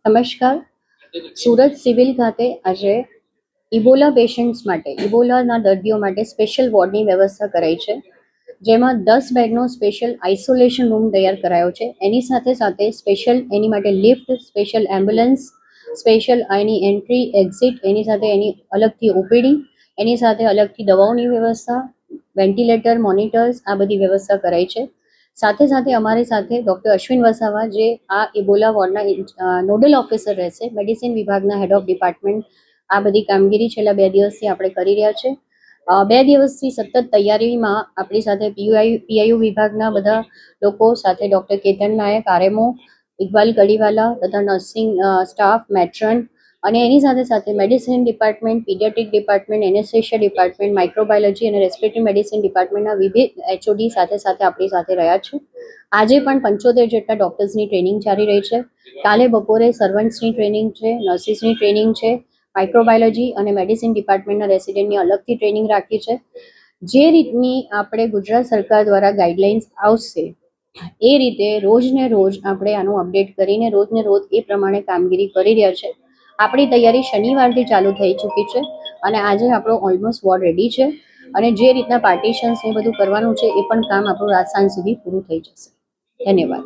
નમસ્કાર. સુરત સિવિલ ખાતે આજે ઇબોલા પેશન્ટ્સ માટે, ઇબોલાના દર્દીઓ માટે સ્પેશિયલ વોર્ડની વ્યવસ્થા કરાઈ છે, જેમાં 10 બેડનો સ્પેશિયલ આઇસોલેશન રૂમ તૈયાર કરાયો છે. એની સાથે સાથે સ્પેશિયલ એની માટે લિફ્ટ, સ્પેશિયલ એમ્બ્યુલન્સ, સ્પેશિયલ એની એન્ટ્રી એક્ઝિટ, એની સાથે એની અલગથી ઓપીડી, એની સાથે અલગથી દવાઓની વ્યવસ્થા, વેન્ટિલેટર, મોનિટર્સ, આ બધી વ્યવસ્થા કરાઈ છે. સાથે સાથે અમારી સાથે ડૉક્ટર અશ્વિન વસાવા, જે આ ઇબોલા વોર્ડના નોડલ ઓફિસર રહેશે, મેડિસિન વિભાગના હેડ ઓફ ડિપાર્ટમેન્ટ, આ બધી કામગીરી છેલ્લા 2 દિવસથી આપણે કરી રહ્યા છે. 2 દિવસથી સતત તૈયારીમાં આપણી સાથે પીઆઈયુ વિભાગના બધા લોકો સાથે ડૉક્ટર કેતન નાયક, આરએમઓ, ઇકબાલ કડીવાલા તથા નર્સિંગ સ્ટાફ, મેટ્રન, અને એની સાથે સાથે medicine department, paediatric department, anaesthesia department, microbiology અને રેસ્પિરેટરી મેડિસિન ડિપાર્ટમેન્ટના વિવિધ એચઓડી સાથે સાથે આપણી સાથે રહ્યા છે. આજે પણ 75 જેટલા ડૉક્ટર્સની ટ્રેનિંગ ચાલી રહી છે. કાલે બપોરે સર્વન્ટ્સની ટ્રેનિંગ છે, નર્સિસની ટ્રેનિંગ છે, માઇક્રોબાયોલોજી અને મેડિસિન ડિપાર્ટમેન્ટના રેસિડેન્ટની અલગથી ટ્રેનિંગ રાખી છે. જે રીતની આપણે ગુજરાત સરકાર દ્વારા ગાઈડલાઇન્સ આવશે એ રીતે રોજને રોજ આપણે આનું અપડેટ કરીને રોજને રોજ એ પ્રમાણે કામગીરી કરી રહ્યા છે. આપણી તૈયારી શનિવારથી ચાલુ થઈ ચૂકી છે અને આજે આપણો ઓલમોસ્ટ વોર્ડ રેડી છે, અને જે રીતના પાર્ટીશન્સ એ બધું કરવાનું છે એ પણ કામ આપણું રાત સાંજ સુધી પૂરું થઈ જશે. ધન્યવાદ.